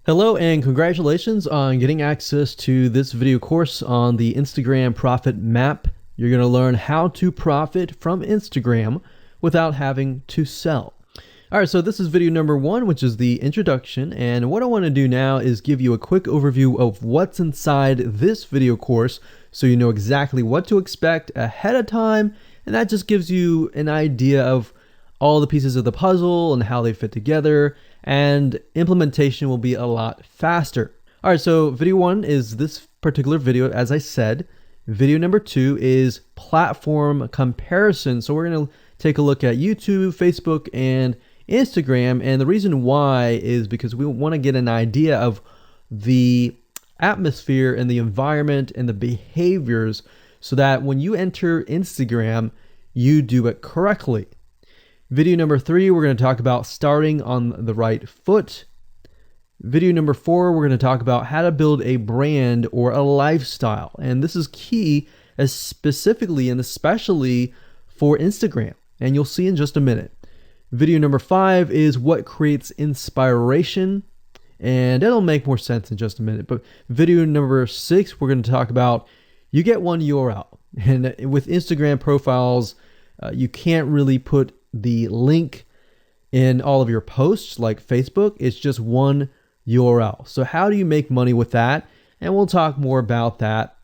Hello and congratulations on getting access to this video course on the Instagram Profit Map. You're going to learn how to profit from Instagram without having to sell. All right, so this is video number 1, which is the introduction. And what I want to do now is give you a quick overview of what's inside this video course so you know exactly what to expect ahead of time. And that just gives you an idea of all the pieces of the puzzle and how they fit together, and implementation will be a lot faster. All right, so video 1 is this particular video, as I said. Video number 2 is platform comparison. So we're going to take a look at YouTube, Facebook, and Instagram. And the reason why is because we want to get an idea of the atmosphere and the environment and the behaviors so that when you enter Instagram, you do it correctly. Video number 3, we're going to talk about starting on the right foot. Video number 4, we're going to talk about how to build a brand or a lifestyle. And this is key, as specifically and especially for Instagram. And you'll see in just a minute. Video number 5 is what creates inspiration. And it'll make more sense in just a minute. But video number 6, we're going to talk about you get one URL. And with Instagram profiles, you can't really put the link in all of your posts like Facebook. It's just one URL. So how do you make money with that? And we'll talk more about that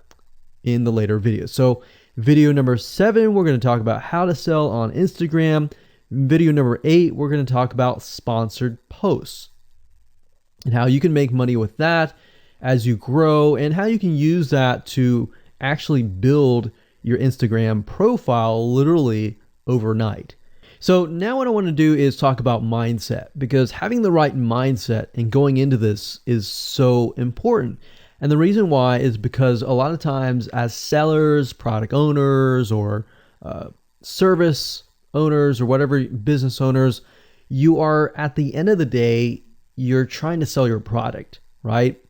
in the later videos. So video number 7, we're going to talk about how to sell on Instagram. Video number 8, we're going to talk about sponsored posts and how you can make money with that as you grow, and how you can use that to actually build your Instagram profile literally overnight. So now what I want to do is talk about mindset, because having the right mindset and going into this is so important. And the reason why is because a lot of times as sellers, product owners, or service owners, or whatever business owners, you are, at the end of the day, you're trying to sell your product, right?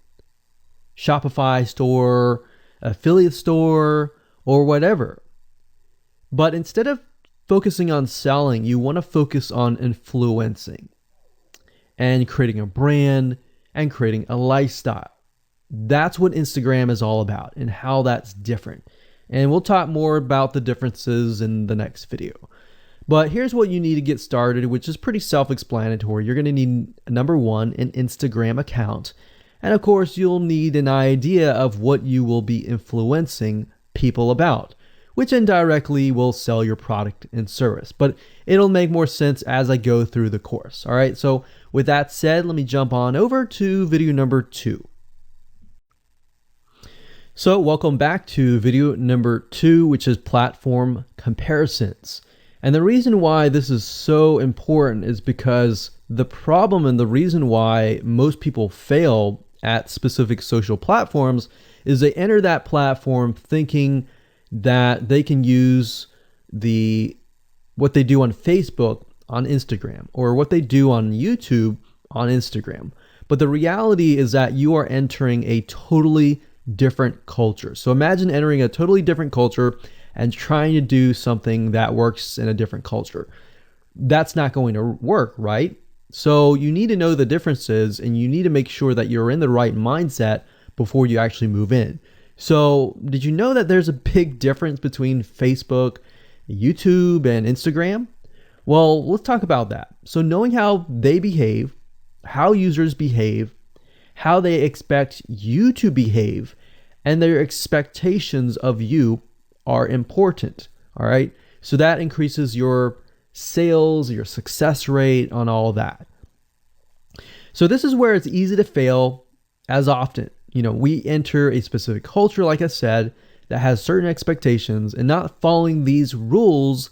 Shopify store, affiliate store, or whatever. But instead of focusing on selling, you want to focus on influencing and creating a brand and creating a lifestyle. That's what Instagram is all about and how that's different. And we'll talk more about the differences in the next video. But here's what you need to get started, which is pretty self-explanatory. You're going to need, number 1, an Instagram account. And of course, you'll need an idea of what you will be influencing people about, which indirectly will sell your product and service. But it'll make more sense as I go through the course. All right, so with that said, let me jump on over to video number 2. So welcome back to video number 2, which is platform comparisons. And the reason why this is so important is because the problem and the reason why most people fail at specific social platforms is they enter that platform thinking that they can use what they do on Facebook on Instagram, or what they do on YouTube on Instagram. But the reality is that you are entering a totally different culture. So imagine entering a totally different culture and trying to do something that works in a different culture. That's not going to work, right? So you need to know the differences, and you need to make sure that you're in the right mindset before you actually move in. So did you know that there's a big difference between Facebook, YouTube, and Instagram? Well, let's talk about that. So knowing how they behave, how users behave, how they expect you to behave, and their expectations of you are important. All right. So that increases your sales, your success rate on all that. So this is where it's easy to fail as often. We enter a specific culture, like I said, that has certain expectations, and not following these rules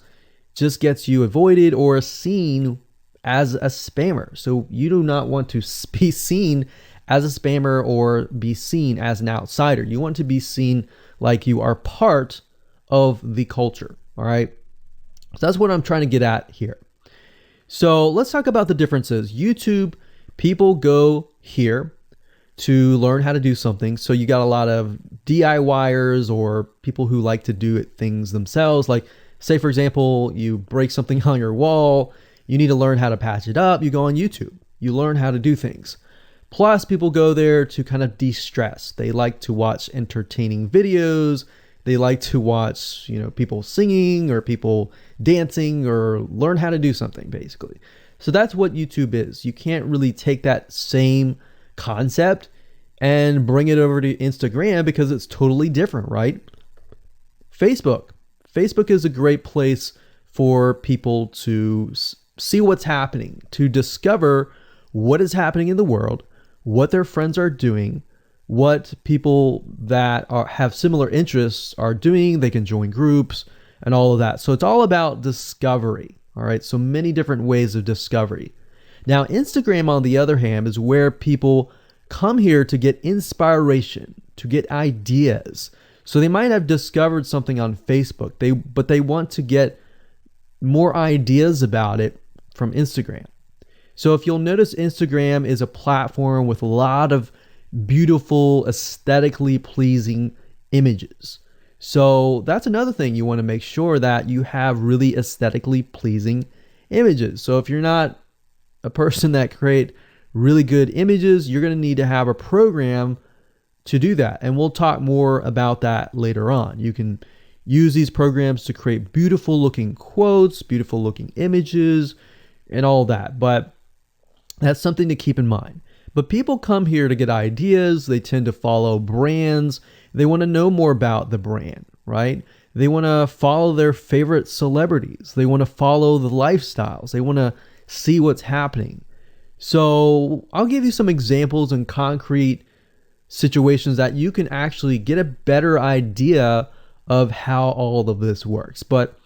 just gets you avoided or seen as a spammer. So you do not want to be seen as a spammer or be seen as an outsider. You want to be seen like you are part of the culture. All right. So that's what I'm trying to get at here. So let's talk about the differences. YouTube, people go here to learn how to do something. So you got a lot of DIYers, or people who like to do things themselves. Like, say, for example, you break something on your wall, you need to learn how to patch it up. You go on YouTube, you learn how to do things. Plus, people go there to kind of de-stress. They like to watch entertaining videos. They like to watch, people singing or people dancing or learn how to do something, basically. So that's what YouTube is. You can't really take that same concept and bring it over to Instagram because it's totally different, right? Facebook. Facebook is a great place for people to see what's happening, to discover what is happening in the world, what their friends are doing, what people that have similar interests are doing. They can join groups and all of that. So it's all about discovery. All right. So many different ways of discovery. Now, Instagram, on the other hand, is where people come here to get inspiration, to get ideas. So they might have discovered something on Facebook, but they want to get more ideas about it from Instagram. So if you'll notice, Instagram is a platform with a lot of beautiful, aesthetically pleasing images. So that's another thing. You want to make sure that you have really aesthetically pleasing images. So if you're not a person that create really good images, you're going to need to have a program to do that. And we'll talk more about that later on. You can use these programs to create beautiful looking quotes, beautiful looking images, and all that. But that's something to keep in mind. But people come here to get ideas. They tend to follow brands. They want to know more about the brand, right? They want to follow their favorite celebrities. They want to follow the lifestyles. They want to see what's happening. So I'll give you some examples and concrete situations that you can actually get a better idea of how all of this works. But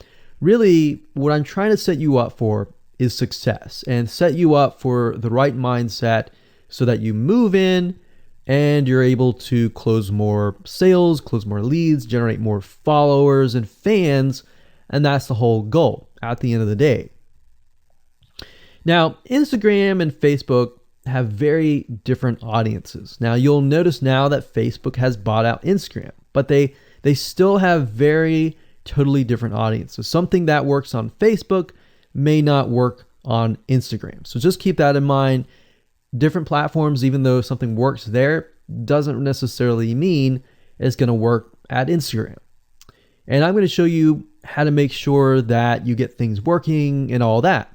really, what I'm trying to set you up for is success, and set you up for the right mindset so that you move in and you're able to close more sales, close more leads, generate more followers and fans. And that's the whole goal at the end of the day. Now, Instagram and Facebook have very different audiences. Now, you'll notice now that Facebook has bought out Instagram, but they still have very totally different audiences. Something that works on Facebook may not work on Instagram. So just keep that in mind. Different platforms, even though something works there, doesn't necessarily mean it's going to work at Instagram. And I'm going to show you how to make sure that you get things working and all that.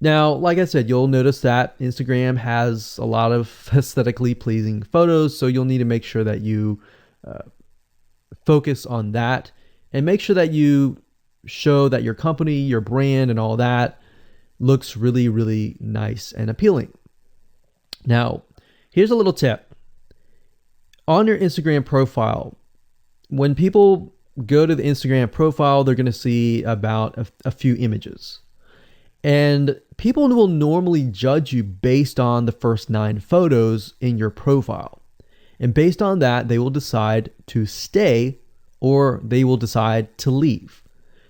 Now, like I said, you'll notice that Instagram has a lot of aesthetically pleasing photos, so you'll need to make sure that you focus on that and make sure that you show that your company, your brand, and all that looks really, really nice and appealing. Now, here's a little tip. On your Instagram profile, when people go to the Instagram profile, they're going to see about a few images. And people will normally judge you based on the first 9 photos in your profile. And based on that, they will decide to stay or they will decide to leave.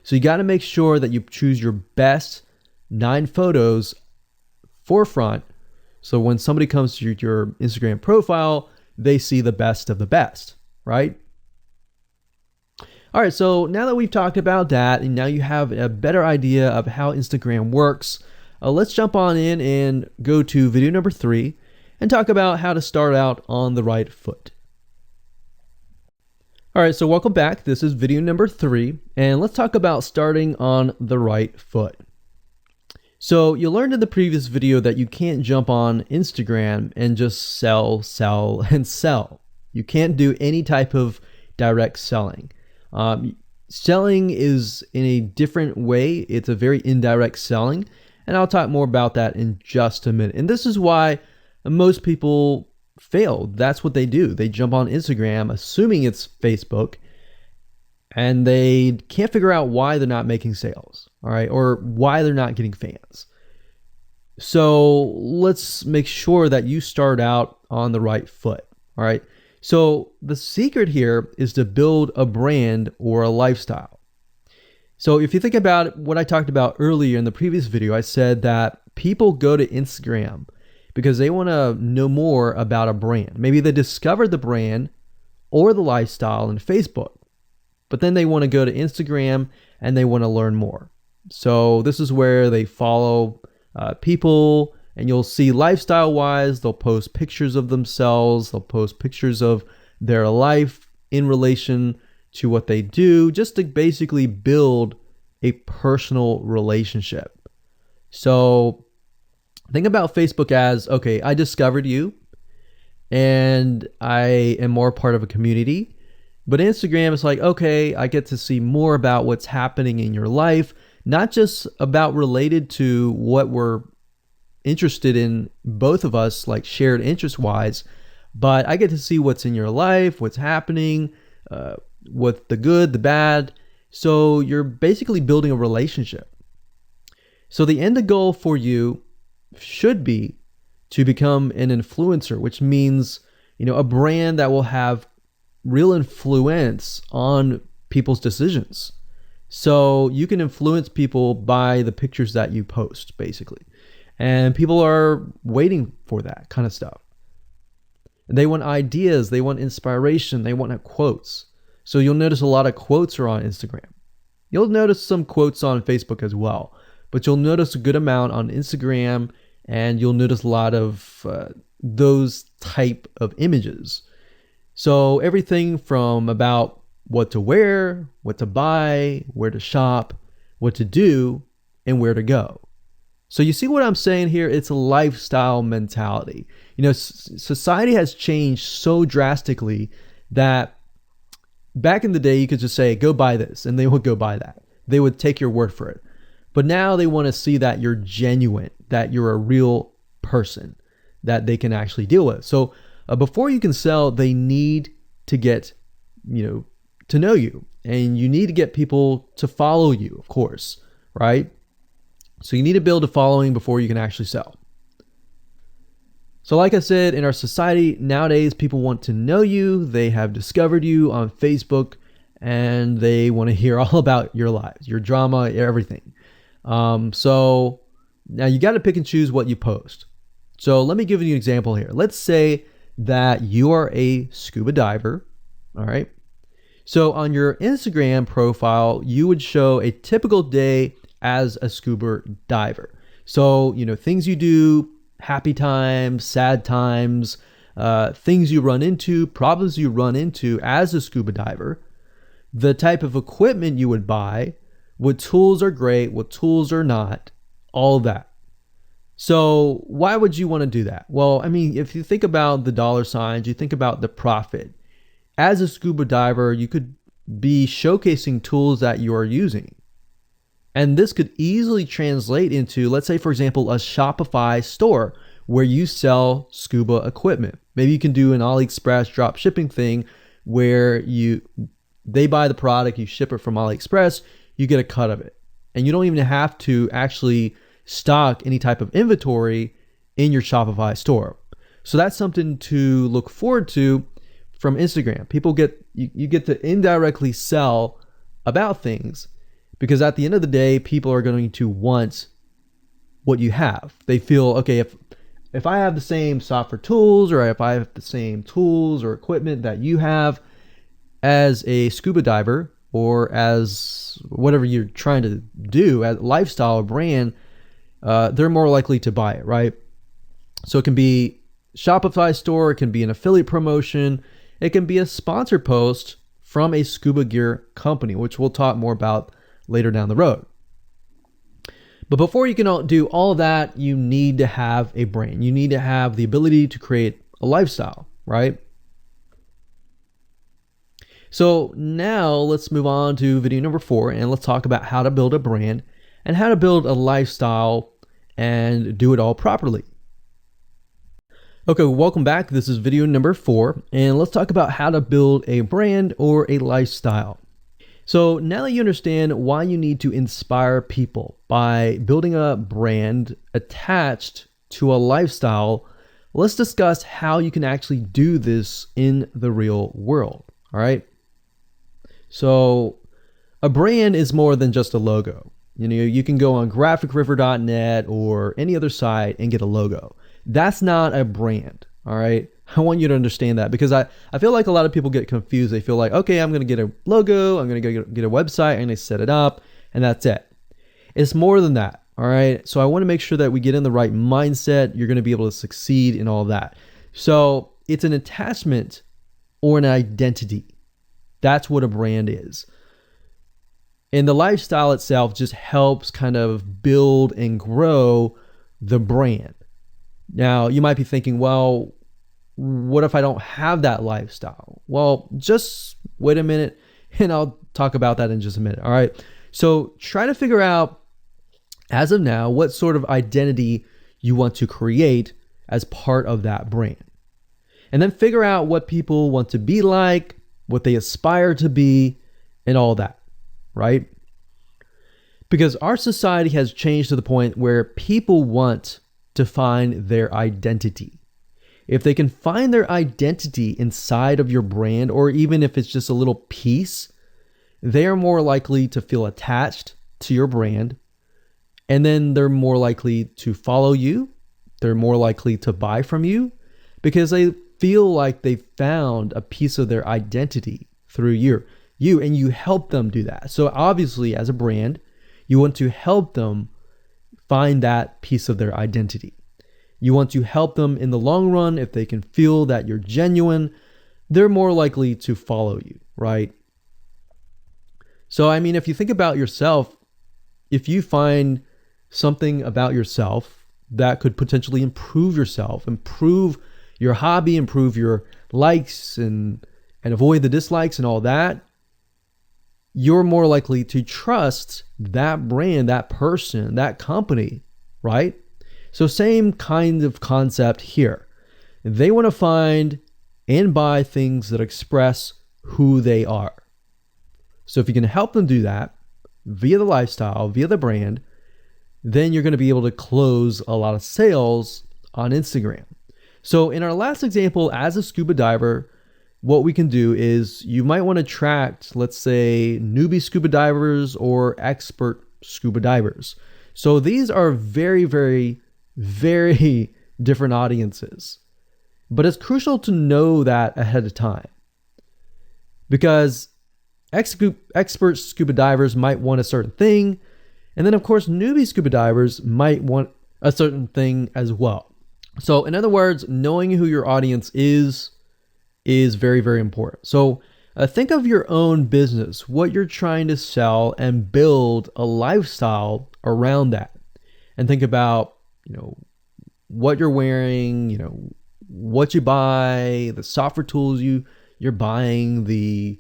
So you got to make sure that you choose your best 9 photos forefront. So when somebody comes to your Instagram profile, they see the best of the best, right? All right, so now that we've talked about that, and now you have a better idea of how Instagram works, let's jump on in and go to video number 3 and talk about how to start out on the right foot. All right, so welcome back. This is video number 3, and let's talk about starting on the right foot. So you learned in the previous video that you can't jump on Instagram and just sell, and sell. You can't do any type of direct selling. Selling is in a different way. It's a very indirect selling, and I'll talk more about that in just a minute. And this is why most people fail. That's what they do. They jump on Instagram assuming it's Facebook, and they can't figure out why they're not making sales, all right, or why they're not getting fans. So let's make sure that you start out on the right foot, all right? So the secret here is to build a brand or a lifestyle. So if you think about what I talked about earlier in the previous video, I said that people go to Instagram because they want to know more about a brand. Maybe they discovered the brand or the lifestyle in Facebook, but then they want to go to Instagram and they want to learn more. So this is where they follow people And you'll see lifestyle wise, they'll post pictures of themselves, they'll post pictures of their life in relation to what they do, just to basically build a personal relationship. So think about Facebook as, okay, I discovered you and I am more part of a community. But Instagram is like, okay, I get to see more about what's happening in your life, not just about related to what we're interested in, both of us, like shared interest wise, but I get to see what's in your life, what's happening, what the good, the bad. So you're basically building a relationship. So the end goal for you should be to become an influencer, which means, a brand that will have real influence on people's decisions. So you can influence people by the pictures that you post, basically. And people are waiting for that kind of stuff. They want ideas, they want inspiration, they want quotes. So you'll notice a lot of quotes are on Instagram. You'll notice some quotes on Facebook as well, but you'll notice a good amount on Instagram, and you'll notice a lot of those type of images. So everything from about what to wear, what to buy, where to shop, what to do, and where to go. So you see what I'm saying here? It's a lifestyle mentality. Society has changed so drastically that back in the day, you could just say, go buy this, and they would go buy that. They would take your word for it. But now they want to see that you're genuine, that you're a real person that they can actually deal with. So before you can sell, they need to get, to know you, and you need to get people to follow you, of course, right? So you need to build a following before you can actually sell. So like I said, in our society nowadays, people want to know you. They have discovered you on Facebook, and they want to hear all about your lives, your drama, everything. So now you got to pick and choose what you post. So let me give you an example here. Let's say that you are a scuba diver. All right. So on your Instagram profile, you would show a typical day as a scuba diver. So, things you do, happy times, sad times, things you run into, problems you run into as a scuba diver, the type of equipment you would buy, what tools are great, what tools are not, all that. So why would you want to do that? Well, if you think about the dollar signs, you think about the profit. As a scuba diver, you could be showcasing tools that you are using. And this could easily translate into, let's say, for example, a Shopify store where you sell scuba equipment. Maybe you can do an AliExpress drop shipping thing where they buy the product, you ship it from AliExpress, you get a cut of it. And you don't even have to actually stock any type of inventory in your Shopify store. So that's something to look forward to from Instagram. You get to indirectly sell about things, because at the end of the day, people are going to want what you have. They feel, okay, if I have the same software tools, or if I have the same tools or equipment that you have as a scuba diver, or as whatever you're trying to do, as lifestyle or brand, they're more likely to buy it, right? So it can be Shopify store, it can be an affiliate promotion, it can be a sponsor post from a scuba gear company, which we'll talk more about later down the road. But before you can do all that, you need to have a brand. You need to have the ability to create a lifestyle, right? So now let's move on to video number 4, and let's talk about how to build a brand and how to build a lifestyle and do it all properly. Okay, welcome back. This is video number 4, and let's talk about how to build a brand or a lifestyle. So now that you understand why you need to inspire people by building a brand attached to a lifestyle, let's discuss how you can actually do this in the real world. All right. So a brand is more than just a logo. You can go on graphicriver.net or any other site and get a logo. That's not a brand. All right. I want you to understand that, because I feel like a lot of people get confused. They feel like, okay, I'm going to get a logo, I'm going to get a website, I'm going to set it up, and that's it. It's more than that. All right. So I want to make sure that we get in the right mindset. You're going to be able to succeed in all that. So it's an attachment or an identity. That's what a brand is. And the lifestyle itself just helps kind of build and grow the brand. Now, you might be thinking, well, what if I don't have that lifestyle? Well, just wait a minute and I'll talk about that in just a minute. All right. So try to figure out, as of now, what sort of identity you want to create as part of that brand. And then figure out what people want to be like, what they aspire to be, and all that, right? Because our society has changed to the point where people want to find their identity. If they can find their identity inside of your brand, or even if it's just a little piece, they are more likely to feel attached to your brand. And then they're more likely to follow you. They're more likely to buy from you because they feel like they found a piece of their identity through you, and you help them do that. So obviously, as a brand, you want to help them find that piece of their identity. You want to help them in the long run. If they can feel that you're genuine, they're more likely to follow you, right? So, I mean, if you think about yourself, if you find something about yourself that could potentially improve yourself, improve your hobby, improve your likes and avoid the dislikes and all that, you're more likely to trust that brand, that person, that company, right? So same kind of concept here. They want to find and buy things that express who they are. So if you can help them do that via the lifestyle, via the brand, then you're going to be able to close a lot of sales on Instagram. So in our last example, as a scuba diver, what we can do is you might want to attract, let's say, newbie scuba divers or expert scuba divers. So these are very, very, very different audiences. But it's crucial to know that ahead of time, because expert scuba divers might want a certain thing. And then, of course, newbie scuba divers might want a certain thing as well. So in other words, knowing who your audience is very, very important. So think of your own business, what you're trying to sell, and build a lifestyle around that. And think about, what you're wearing, what you buy, the software tools you're buying, the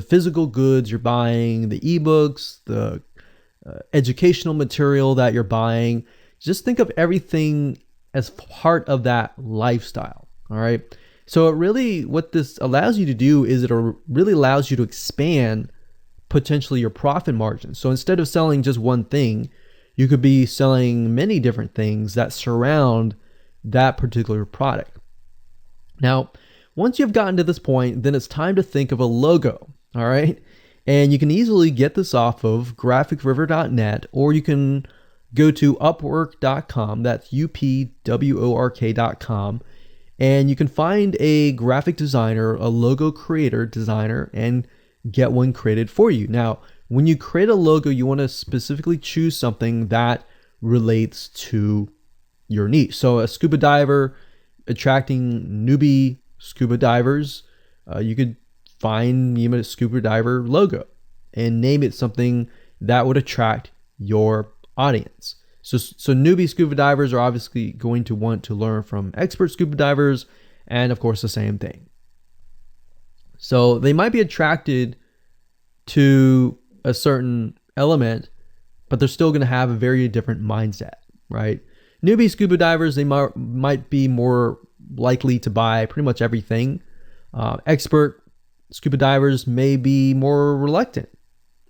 physical goods you're buying, the ebooks, the educational material that you're buying. Just think of everything as part of that lifestyle. All right. So what this allows you to do is it really allows you to expand potentially your profit margin. So instead of selling just one thing, you could be selling many different things that surround that particular product. Now, once you've gotten to this point, then it's time to think of a logo. All right. And you can easily get this off of graphicriver.net, or you can go to upwork.com. That's upwork.com. And you can find a graphic designer, a logo creator, designer, and get one created for you. Now, when you create a logo, you want to specifically choose something that relates to your niche. So a scuba diver attracting newbie scuba divers, you could find a scuba diver logo and name it something that would attract your audience. So newbie scuba divers are obviously going to want to learn from expert scuba divers, and of course the same thing. So they might be attracted to a certain element, but they're still going to have a very different mindset, right? Newbie scuba divers, they might be more likely to buy pretty much everything. Expert scuba divers may be more reluctant,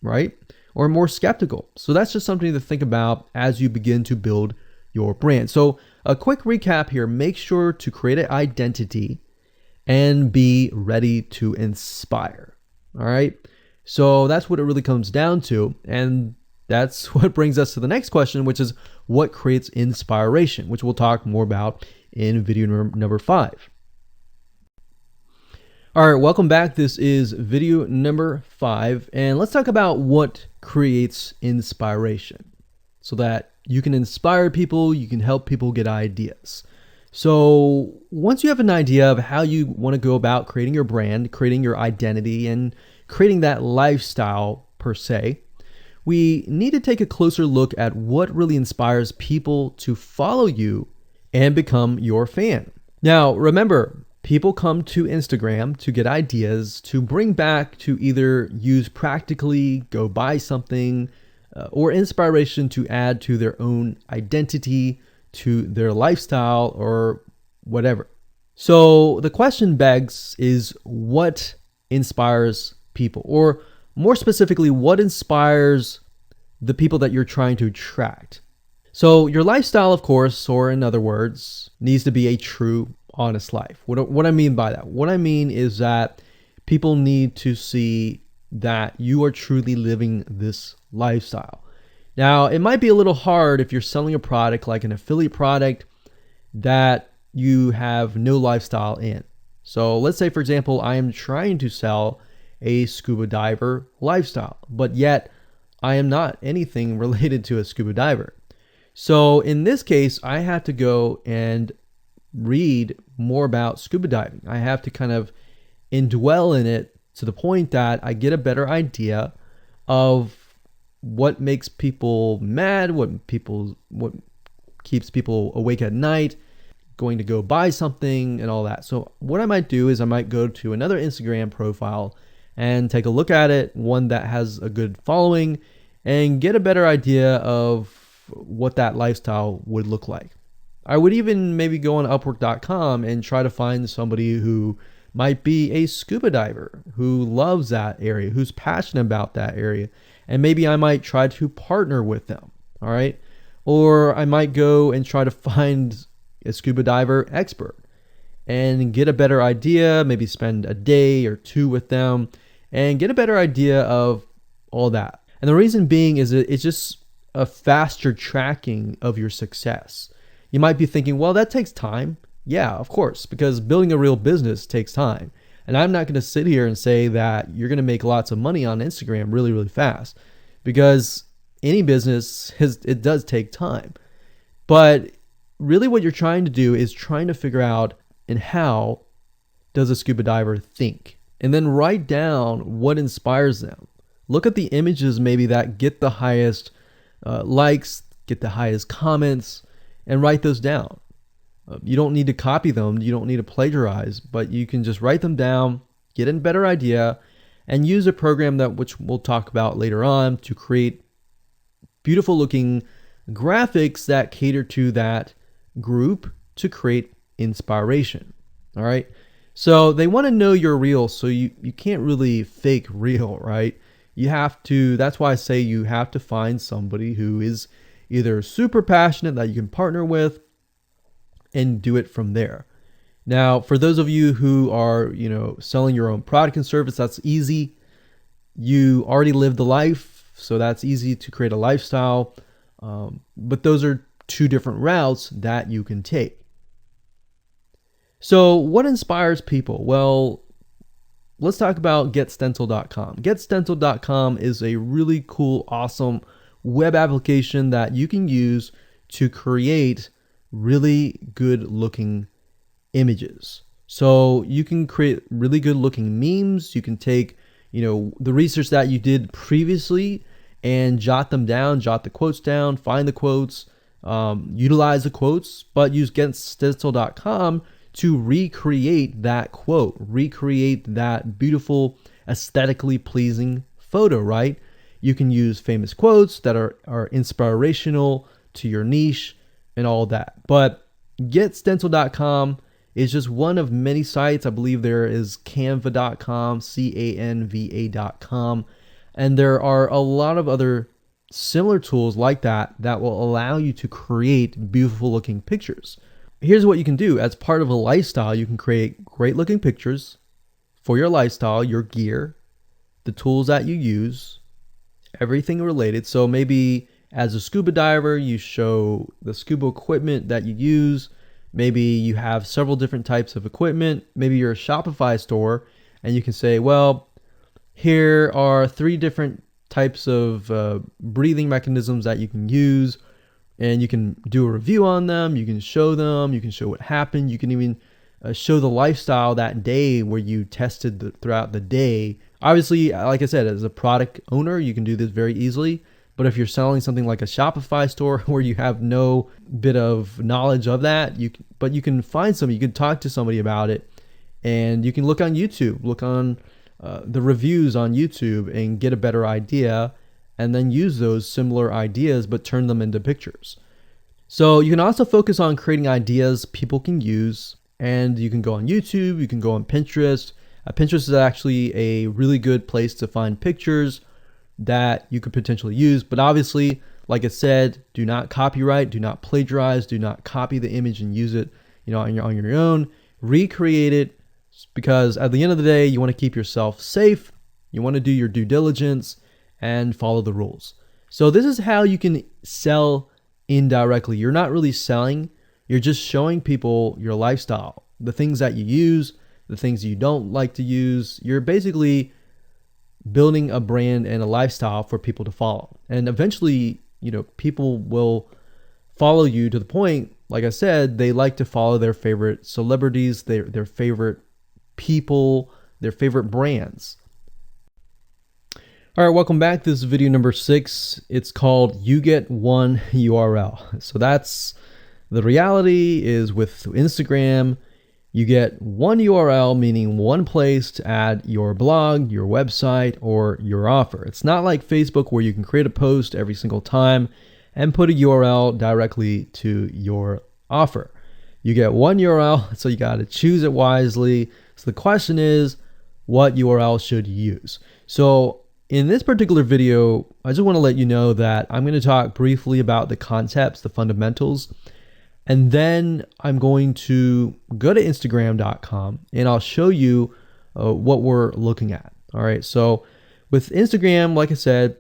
right? Or more skeptical. So that's just something to think about as you begin to build your brand. So a quick recap here: make sure to create an identity and be ready to inspire. All right. So that's what it really comes down to. And that's what brings us to the next question, which is what creates inspiration, which we'll talk more about in video number 5. All right, welcome back. This is video number 5, and let's talk about what creates inspiration. so that you can inspire people, you can help people get ideas. So once you have an idea of how you want to go about creating your brand, creating your identity, and creating that lifestyle per se, we need to take a closer look at what really inspires people to follow you and become your fan. Now, remember, people come to Instagram to get ideas to bring back to either use practically, go buy something, or inspiration to add to their own identity, to their lifestyle, or whatever. So the question begs is, what inspires people? Or more specifically, what inspires the people that you're trying to attract? So your lifestyle, of course, or in other words, needs to be a true, honest life. What I mean by that? What I mean is that people need to see that you are truly living this lifestyle. Now, it might be a little hard if you're selling a product like an affiliate product that you have no lifestyle in. So let's say, for example, I am trying to sell a scuba diver lifestyle, but yet I am not anything related to a scuba diver. So in this case, I have to go and read more about scuba diving. I have to kind of indwell in it to the point that I get a better idea of what makes people mad, what keeps people awake at night, going to go buy something and all that. So what I might do is I might go to another Instagram profile and take a look at it, one that has a good following, and get a better idea of what that lifestyle would look like. I would even maybe go on Upwork.com and try to find somebody who might be a scuba diver, who loves that area, who's passionate about that area. And maybe I might try to partner with them, all right? Or I might go and try to find a scuba diver expert and get a better idea, maybe spend a day or two with them and get a better idea of all that. And the reason being is it's just a faster tracking of your success. You might be thinking, well, that takes time. Yeah, of course, because building a real business takes time. And I'm not going to sit here and say that you're going to make lots of money on Instagram really, really fast, because any business it does take time. But really what you're trying to do is trying to figure out and how does a scuba diver think? And then write down what inspires them. Look at the images maybe that get the highest likes, get the highest comments, and write those down. You don't need to copy them. You don't need to plagiarize, but you can just write them down, get a better idea, and use a program that which we'll talk about later on to create beautiful looking graphics that cater to that group to create inspiration. All right. So they want to know you're real. So you can't really fake real, right? You have to, that's why I say you have to find somebody who is either super passionate that you can partner with and do it from there. Now, for those of you who are, selling your own product and service, that's easy. You already live the life, so that's easy to create a lifestyle. But those are two different routes that you can take. So what inspires people? Well, let's talk about GetStencil.com. GetStencil.com is a really cool, awesome web application that you can use to create really good looking images. So you can create really good looking memes. You can take, the research that you did previously and jot them down, jot the quotes down, find the quotes, utilize the quotes, but use GetStencil.com to recreate that quote, recreate that beautiful, aesthetically pleasing photo, right? You can use famous quotes that are inspirational to your niche and all that. But GetStencil.com is just one of many sites. I believe there is Canva.com, Canva.com, and there are a lot of other similar tools like that will allow you to create beautiful looking pictures. Here's what you can do. As part of a lifestyle, you can create great looking pictures for your lifestyle, your gear, the tools that you use, everything related. So maybe as a scuba diver, you show the scuba equipment that you use. Maybe you have several different types of equipment. Maybe you're a Shopify store and you can say, well, here are 3 different types of breathing mechanisms that you can use, and you can do a review on them. You can show them. You can show what happened. You can even show the lifestyle that day where you tested throughout the day. Obviously, like I said, as a product owner, you can do this very easily. But if you're selling something like a Shopify store where you have no bit of knowledge of that, you can find somebody, you can talk to somebody about it, and you can look on YouTube, look on the reviews on YouTube and get a better idea, and then use those similar ideas but turn them into pictures. So you can also focus on creating ideas people can use, and you can go on YouTube, you can go on Pinterest. Pinterest is actually a really good place to find pictures that you could potentially use. But obviously, like I said, do not copyright, do not plagiarize, do not copy the image and use it, on your own. Recreate it, because at the end of the day, you want to keep yourself safe. You want to do your due diligence and follow the rules. So this is how you can sell indirectly. You're not really selling, you're just showing people your lifestyle, the things that you use, the things you don't like to use. You're basically building a brand and a lifestyle for people to follow. And eventually, people will follow you to the point, like I said, they like to follow their favorite celebrities, their favorite people, their favorite brands. All right, welcome back. This is video number 6. It's called You Get One URL. So that's the reality is with Instagram, you get one URL, meaning one place to add your blog, your website, or your offer. It's not like Facebook where you can create a post every single time and put a URL directly to your offer. You get one URL, so you got to choose it wisely. So the question is, what URL should you use? So in this particular video, I just want to let you know that I'm going to talk briefly about the concepts, the fundamentals, and then I'm going to go to Instagram.com and I'll show you what we're looking at. All right. So with Instagram, like I said,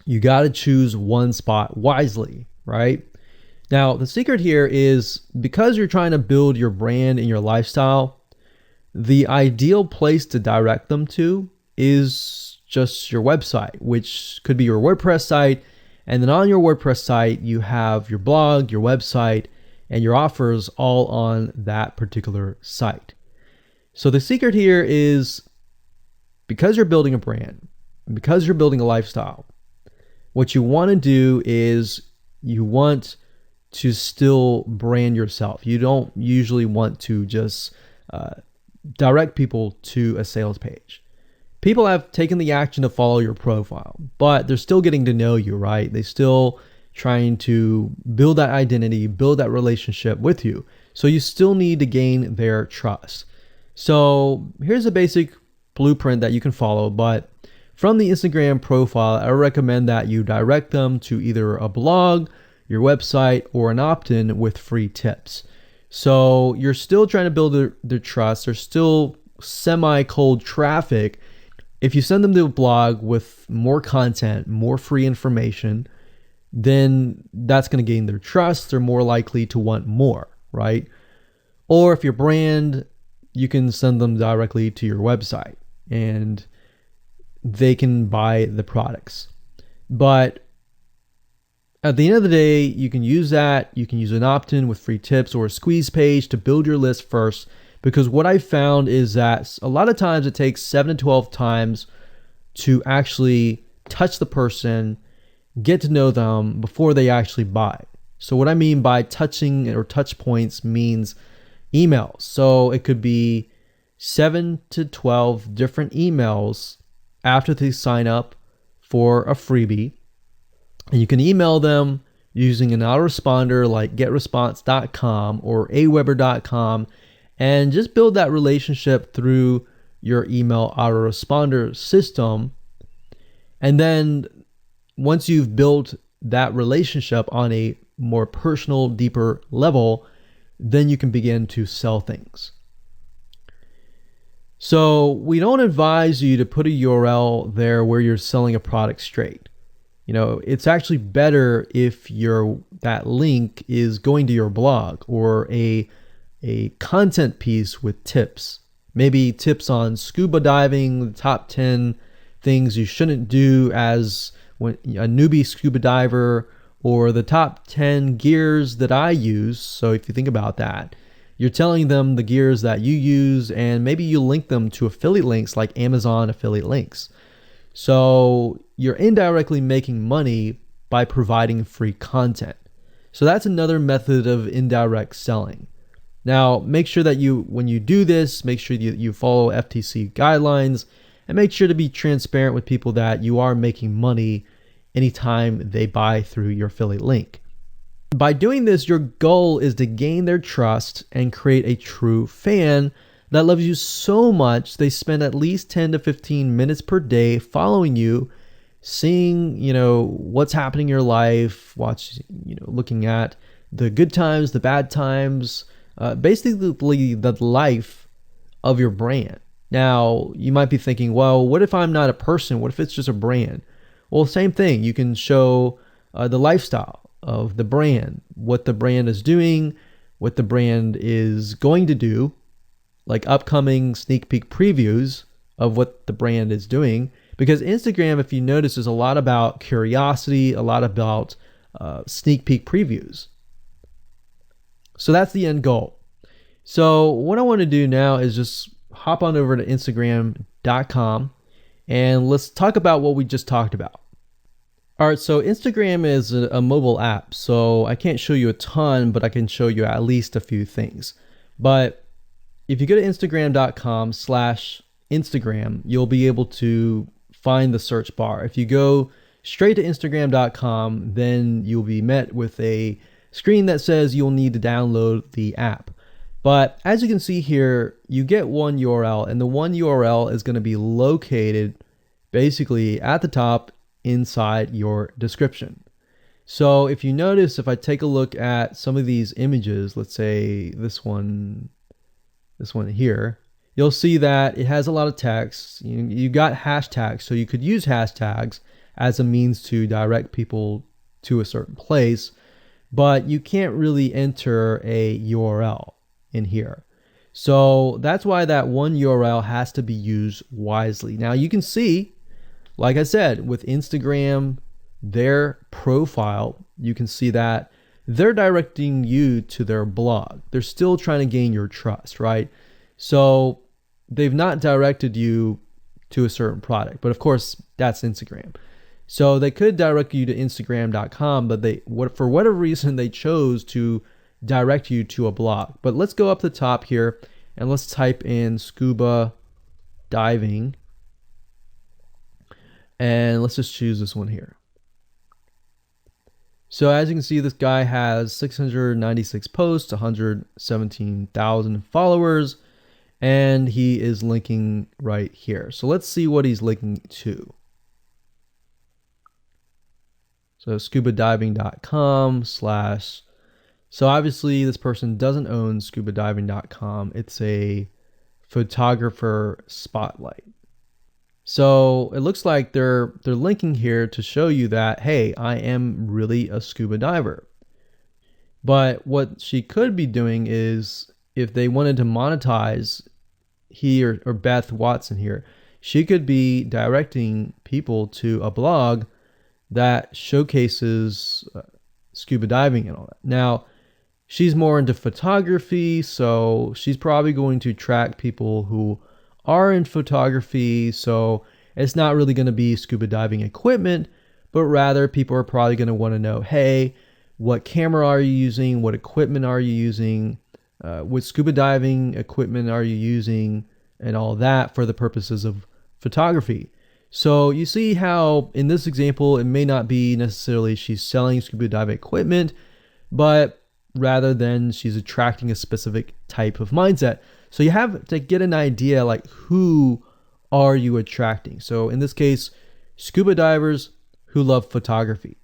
you got to choose one spot wisely, right? Now, the secret here is because you're trying to build your brand and your lifestyle, the ideal place to direct them to is just your website, which could be your WordPress site. And then on your WordPress site, you have your blog, your website, and your offers all on that particular site. So the secret here is because you're building a brand, because you're building a lifestyle, what you want to do is you want to still brand yourself. You don't usually want to just direct people to a sales page. People have taken the action to follow your profile, but they're still getting to know you, right? They're still trying to build that identity, build that relationship with you. So you still need to gain their trust. So here's a basic blueprint that you can follow, but from the Instagram profile, I recommend that you direct them to either a blog, your website, or an opt-in with free tips. So you're still trying to build their trust. There's still semi-cold traffic. If you send them to a blog with more content, more free information, then that's going to gain their trust. They're more likely to want more, right? Or if your brand, you can send them directly to your website and they can buy the products. But at the end of the day, you can use that. You can use an opt-in with free tips or a squeeze page to build your list first. Because what I found is that a lot of times it takes 7 to 12 times to actually touch the person, get to know them before they actually buy. So what I mean by touching or touch points means emails. So it could be 7 to 12 different emails after they sign up for a freebie. And you can email them using an autoresponder like getresponse.com or aweber.com. And just build that relationship through your email autoresponder system. And then once you've built that relationship on a more personal, deeper level, then you can begin to sell things. So we don't advise you to put a URL there where you're selling a product straight. It's actually better if that link is going to your blog or a content piece with tips, maybe tips on scuba diving, the top 10 things you shouldn't do as when a newbie scuba diver, or the top 10 gears that I use. So if you think about that, you're telling them the gears that you use, and maybe you link them to affiliate links like Amazon affiliate links. So you're indirectly making money by providing free content. So that's another method of indirect selling. Now, make sure that when you do this, make sure you follow FTC guidelines, and make sure to be transparent with people that you are making money anytime they buy through your affiliate link. By doing this, your goal is to gain their trust and create a true fan that loves you so much they spend at least 10 to 15 minutes per day following you, seeing, what's happening in your life, looking at the good times, the bad times, basically the life of your brand. Now, you might be thinking, well, what if I'm not a person? What if it's just a brand? Well, same thing. You can show the lifestyle of the brand, what the brand is doing, what the brand is going to do, like upcoming sneak peek previews of what the brand is doing. Because Instagram, if you notice, is a lot about curiosity, a lot about sneak peek previews. So that's the end goal. So what I want to do now is just hop on over to Instagram.com and let's talk about what we just talked about. All right, so Instagram is a mobile app, so I can't show you a ton, but I can show you at least a few things. But if you go to Instagram.com/Instagram, you'll be able to find the search bar. If you go straight to Instagram.com, then you'll be met with a screen that says you'll need to download the app. But as you can see here, you get one URL, and the one URL is going to be located basically at the top inside your description. So if you notice, if I take a look at some of these images, let's say this one here, you'll see that it has a lot of text. You got hashtags, so you could use hashtags as a means to direct people to a certain place, but you can't really enter a URL in here. So that's why that one URL has to be used wisely. Now you can see, like I said, with Instagram, their profile, you can see that they're directing you to their blog. They're still trying to gain your trust, right? So they've not directed you to a certain product, but of course that's Instagram. So they could direct you to Instagram.com, but for whatever reason, they chose to direct you to a blog. But let's go up the top here and let's type in scuba diving. And let's just choose this one here. So as you can see, this guy has 696 posts, 117,000 followers, and he is linking right here. So let's see what he's linking to. So scubadiving.com/. So obviously this person doesn't own scubadiving.com. It's a photographer spotlight. So it looks like they're linking here to show you that, hey, I am really a scuba diver. But what she could be doing is, if they wanted to monetize, he or Beth Watson here, she could be directing people to a blog that showcases scuba diving and all that. Now, she's more into photography, so she's probably going to track people who are in photography. So it's not really going to be scuba diving equipment, but rather people are probably going to want to know, hey, what camera are you using? What equipment are you using? What scuba diving equipment are you using? And all that for the purposes of photography. So you see how in this example, it may not be necessarily she's selling scuba diving equipment, but rather than she's attracting a specific type of mindset. So you have to get an idea, like, who are you attracting? So in this case, scuba divers who love photography.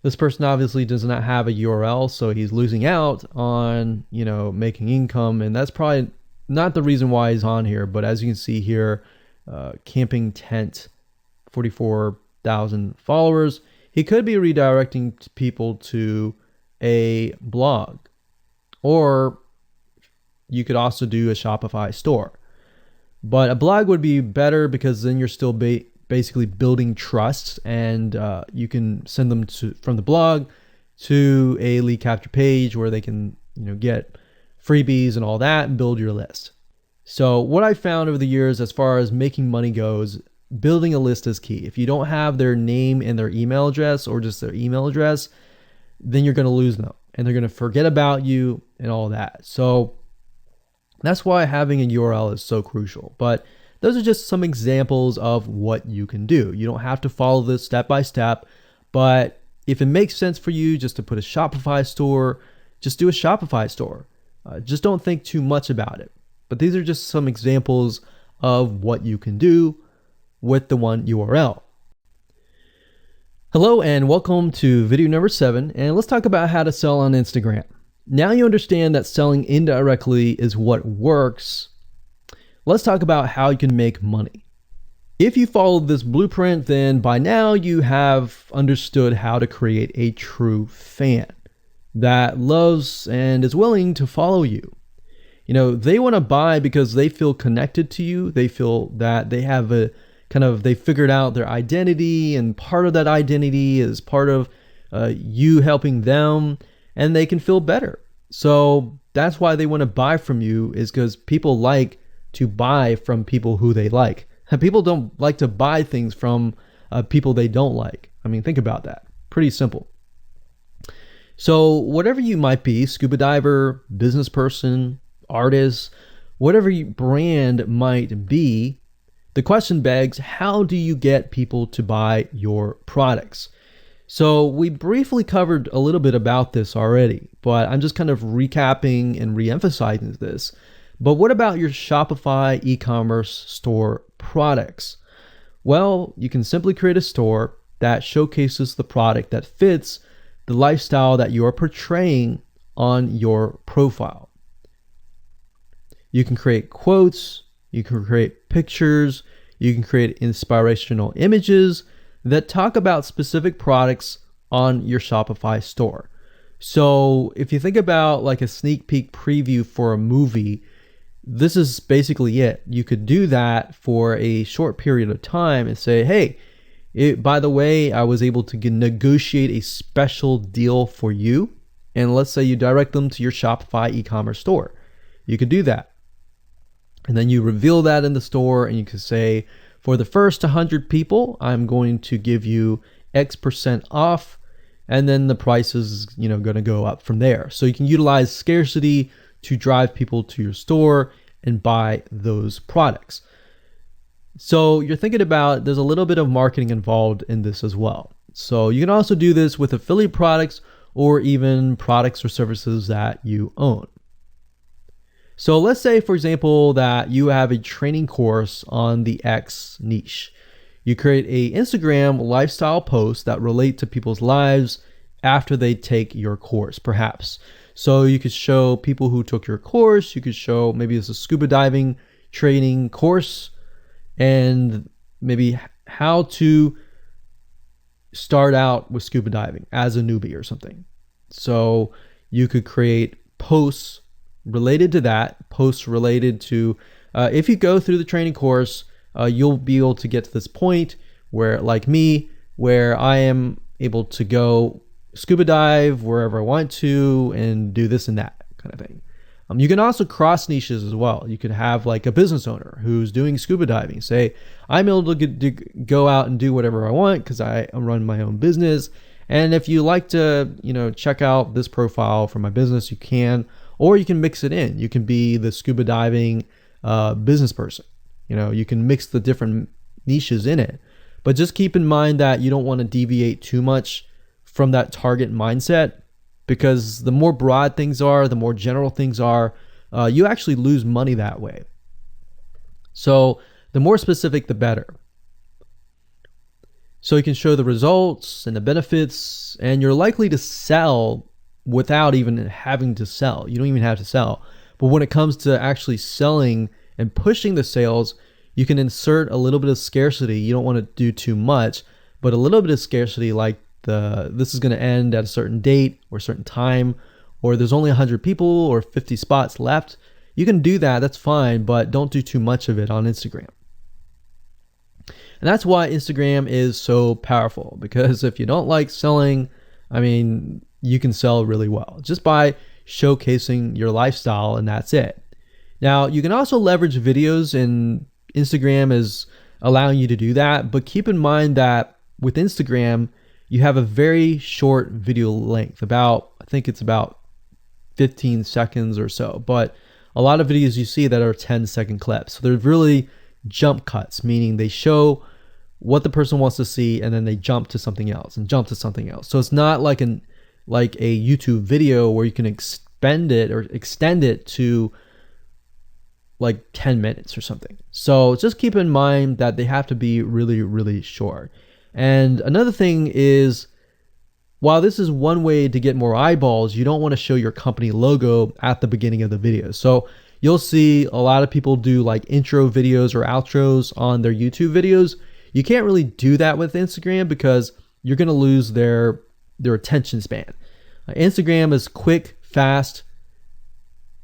This person obviously does not have a URL, so he's losing out on, making income, and that's probably not the reason why he's on here. But as you can see here, camping tent, 44,000 followers. He could be redirecting people to a blog, or you could also do a Shopify store. But a blog would be better because then you're still basically building trust, and you can send them from the blog to a lead capture page where they can get freebies and all that and build your list. So what I found over the years as far as making money goes, building a list is key. If you don't have their name and their email address, or just their email address, then you're going to lose them and they're going to forget about you and all that. So that's why having a URL is so crucial. But those are just some examples of what you can do. You don't have to follow this step by step, but if it makes sense for you just to put a Shopify store, just do a Shopify store. Just don't think too much about it. But these are just some examples of what you can do with the one URL. Hello and welcome to video number 7, and let's talk about how to sell on Instagram. Now you understand that selling indirectly is what works. Let's talk about how you can make money. If you followed this blueprint, then by now you have understood how to create a true fan that loves and is willing to follow you. They want to buy because they feel connected to you. They feel that they have they figured out their identity, and part of that identity is part of you helping them, and they can feel better. So that's why they want to buy from you, is because people like to buy from people who they like. People don't like to buy things from people they don't like. I mean, think about that. Pretty simple. So whatever you might be, scuba diver, business person, artist, whatever your brand might be, the question begs, how do you get people to buy your products? So we briefly covered a little bit about this already, but I'm just kind of recapping and re-emphasizing this. But what about your Shopify e-commerce store products? Well, you can simply create a store that showcases the product that fits the lifestyle that you are portraying on your profile. You can create quotes, you can create pictures, you can create inspirational images that talk about specific products on your Shopify store. So if you think about like a sneak peek preview for a movie, this is basically it. You could do that for a short period of time and say, hey, by the way, I was able to negotiate a special deal for you. And let's say you direct them to your Shopify e-commerce store. You could do that. And then you reveal that in the store, and you can say, for the first 100 people, I'm going to give you X% off, and then the price is, going to go up from there. So you can utilize scarcity to drive people to your store and buy those products. So you're thinking about, there's a little bit of marketing involved in this as well. So you can also do this with affiliate products or even products or services that you own. So let's say, for example, that you have a training course on the X niche. You create a Instagram lifestyle post that relate to people's lives after they take your course, perhaps. So you could show people who took your course, you could show maybe it's a scuba diving training course, and maybe how to start out with scuba diving as a newbie or something. So you could create posts related to that, posts related to, if you go through the training course, you'll be able to get to this point where, like me, where I am able to go scuba dive wherever I want to and do this and that kind of thing. You can also cross niches as well. You could have like a business owner who's doing scuba diving say, I'm able to go out and do whatever I want because I run my own business. And if you like to, check out this profile for my business, you can. Or you can mix it in. You can be the scuba diving business person. You can mix the different niches in it. But just keep in mind that you don't want to deviate too much from that target mindset, because the more broad things are, the more general things are, you actually lose money that way. So the more specific, the better. So you can show the results and the benefits, and you're likely to sell without even having to sell. You don't even have to sell. But when it comes to actually selling and pushing the sales, you can insert a little bit of scarcity. You don't want to do too much, but a little bit of scarcity, like this is going to end at a certain date or a certain time, or there's only 100 people or 50 spots left. you can do that, that's fine, but don't do too much of it on Instagram. And that's why Instagram is so powerful, because if you don't like selling, I mean, you can sell really well just by showcasing your lifestyle, and that's it. Now, you can also leverage videos, and Instagram is allowing you to do that, but keep in mind that with Instagram, you have a very short video length, I think it's about 15 seconds or so, but a lot of videos you see that are 10-second clips. So they're really jump cuts, meaning they show what the person wants to see and then they jump to something else and jump to something else. So it's not like a YouTube video where you can extend it to like 10 minutes or something. So just keep in mind that they have to be really, really short. And another thing is, while this is one way to get more eyeballs, you don't want to show your company logo at the beginning of the video. So you'll see a lot of people do like intro videos or outros on their YouTube videos. You can't really do that with Instagram because you're going to lose their attention span. Instagram is quick, fast,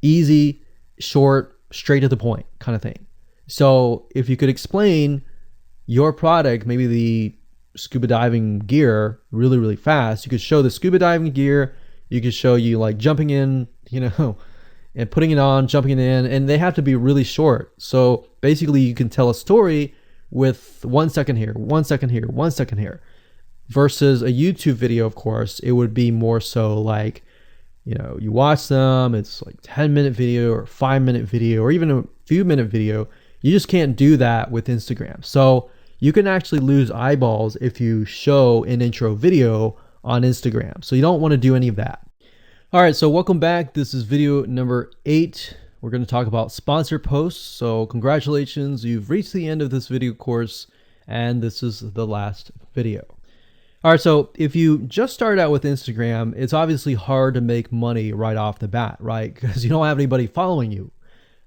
easy, short, straight to the point kind of thing. So if you could explain your product, maybe the scuba diving gear, really, really fast, you could show the scuba diving gear, you could show you like jumping in, and putting it on, jumping in, and they have to be really short. So basically you can tell a story with 1 second here, 1 second here, 1 second here, versus a YouTube video. Of course, it would be more so like, you watch them, it's like 10-minute video or 5-minute video or even a few minute video. You just can't do that with Instagram. So you can actually lose eyeballs if you show an intro video on Instagram. So you don't want to do any of that. All right, so welcome back. This is video number 8. We're going to talk about sponsor posts. So congratulations, you've reached the end of this video course, and this is the last video. All right, so if you just start out with Instagram, it's obviously hard to make money right off the bat, right? Because you don't have anybody following you.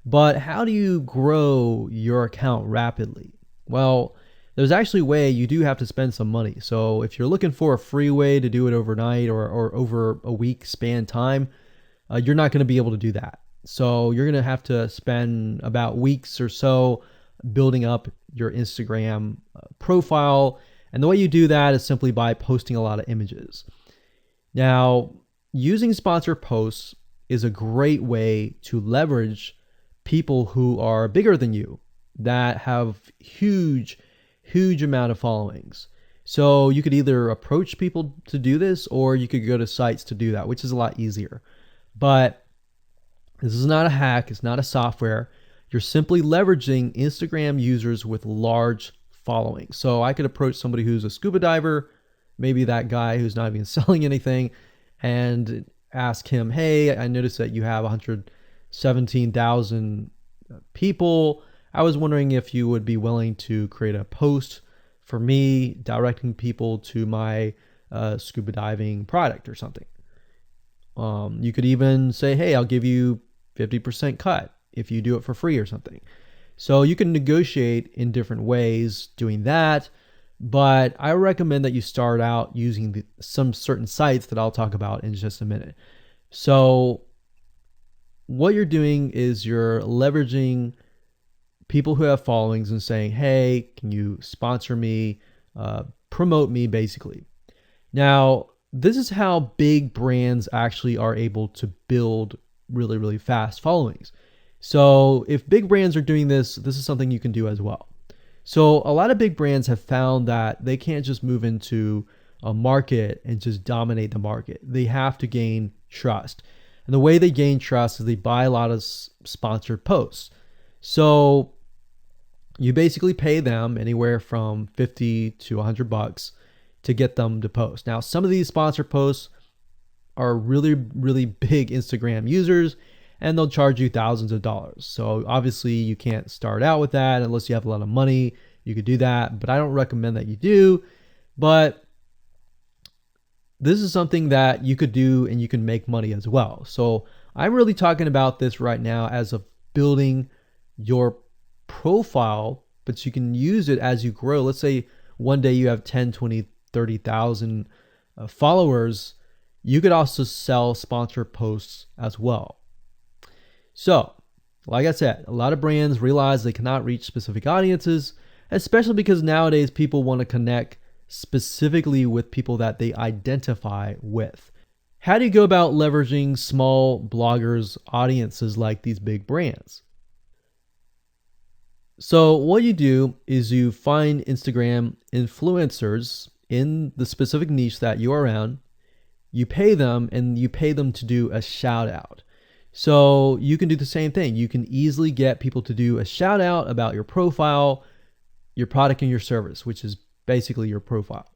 But how do you grow your account rapidly? Well, there's actually a way. You do have to spend some money. So if you're looking for a free way to do it overnight or over a week span time, you're not going to be able to do that. So you're going to have to spend about weeks or so building up your Instagram profile. And the way you do that is simply by posting a lot of images. Now, using sponsor posts is a great way to leverage people who are bigger than you, that have huge amount of followings. So you could either approach people to do this, or you could go to sites to do that, which is a lot easier. But this is not a hack. It's not a software. You're simply leveraging Instagram users with large followings. So I could approach somebody who's a scuba diver, maybe that guy who's not even selling anything, and ask him, hey, I noticed that you have 117,000 people. I was wondering if you would be willing to create a post for me directing people to my scuba diving product or something. You could even say, hey, I'll give you 50% cut if you do it for free or something. So you can negotiate in different ways doing that. But I recommend that you start out using some certain sites that I'll talk about in just a minute. So what you're doing is you're leveraging people who have followings and saying, hey, can you sponsor me, promote me, basically. Now, this is how big brands actually are able to build really, really fast followings. So if big brands are doing this, this is something you can do as well. So a lot of big brands have found that they can't just move into a market and just dominate the market. They have to gain trust. And the way they gain trust is they buy a lot of sponsored posts. So you basically pay them anywhere from $50 to $100 to get them to post. Now, some of these sponsored posts are really, really big Instagram users, and they'll charge you thousands of dollars. So obviously you can't start out with that unless you have a lot of money. You could do that, but I don't recommend that you do. But this is something that you could do and you can make money as well. So I'm really talking about this right now as of building your profile, but you can use it as you grow. Let's say one day you have 10, 20, 30,000 followers. You could also sell sponsor posts as well. So Like I said, a lot of brands realize they cannot reach specific audiences, especially because nowadays people want to connect specifically with people that they identify with. How do you go about leveraging small bloggers' audiences like these big brands? So what you do is you find Instagram influencers in the specific niche that you are in. You pay them, and you pay them to do a shout out. So you can do the same thing. You can easily get people to do a shout out about your profile, your product, and your service, which is basically your profile.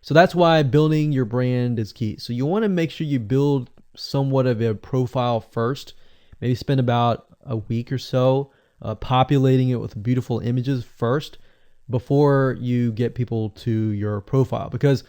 So that's why building your brand is key. So you want to make sure you build somewhat of a profile first. Maybe spend about a week or so populating it with beautiful images first before you get people to your profile. Because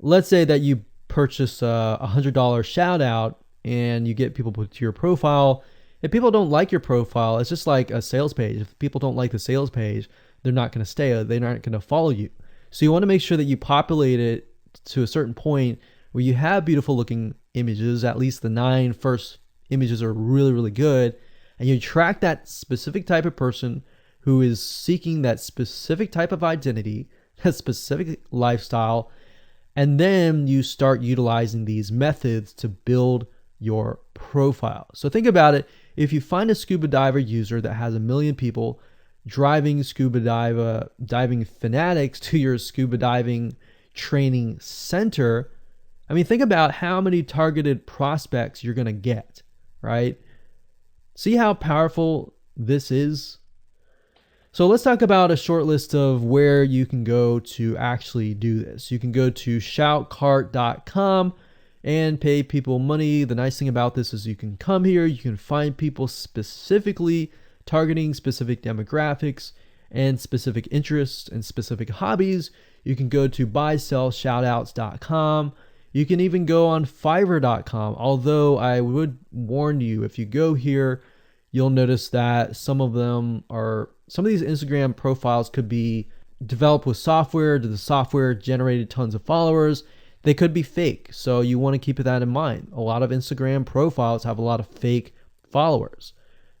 let's say that you purchase a $100 shout out and you get people to your profile. If people don't like your profile, it's just like a sales page. If people don't like the sales page, they're not going to stay. They're not going to follow you. So you want to make sure that you populate it to a certain point where you have beautiful looking images. At least the 9 first images are really, really good. And you attract that specific type of person who is seeking that specific type of identity, that specific lifestyle. And then you start utilizing these methods to build your profile. So think about it. If you find a scuba diver user that has 1 million people driving scuba diving fanatics to your scuba diving training center, I mean, think about how many targeted prospects you're going to get, right? See how powerful this is? So let's talk about a short list of where you can go to actually do this. You can go to shoutcart.com and pay people money. The nice thing about this is you can come here, you can find people specifically targeting specific demographics and specific interests and specific hobbies. You can go to buysellshoutouts.com. You can even go on fiverr.com. Although I would warn you, if you go here, you'll notice that some of these Instagram profiles could be developed with software. The software generated tons of followers. They could be fake. So you want to keep that in mind. A lot of Instagram profiles have a lot of fake followers.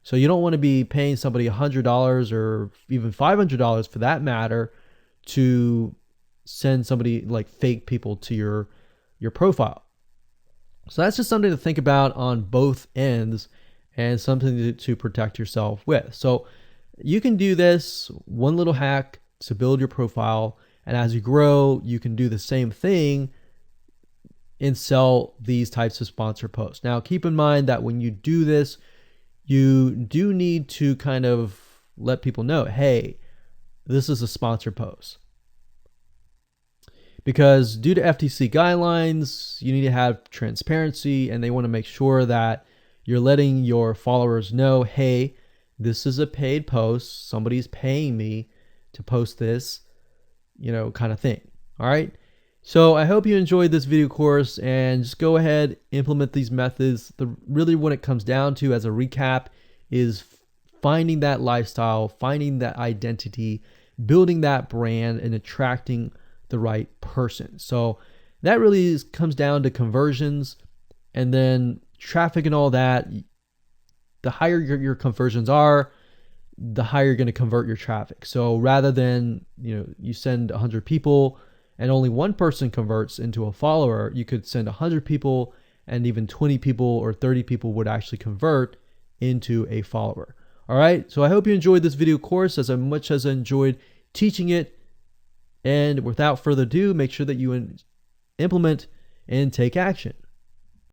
So you don't want to be paying somebody $100 or even $500 for that matter to send somebody like fake people to your profile. So that's just something to think about on both ends and something to protect yourself with. So you can do this one little hack to build your profile. And as you grow, you can do the same thing and sell these types of sponsor posts. Now, keep in mind that when you do this, you do need to kind of let people know, hey, this is a sponsor post. Because due to FTC guidelines, you need to have transparency, and they want to make sure that you're letting your followers know, hey, this is a paid post. Somebody's paying me to post this, kind of thing. All right. So I hope you enjoyed this video course, and just go ahead, implement these methods. Really what it comes down to as a recap is finding that lifestyle, finding that identity, building that brand, and attracting the right person. So that really comes down to conversions, and then traffic and all that. The higher your conversions are, the higher you're going to convert your traffic. So rather than, you send 100 people and only one person converts into a follower, you could send 100 people and even 20 people or 30 people would actually convert into a follower. All right. So I hope you enjoyed this video course as much as I enjoyed teaching it. And without further ado, make sure that you implement and take action.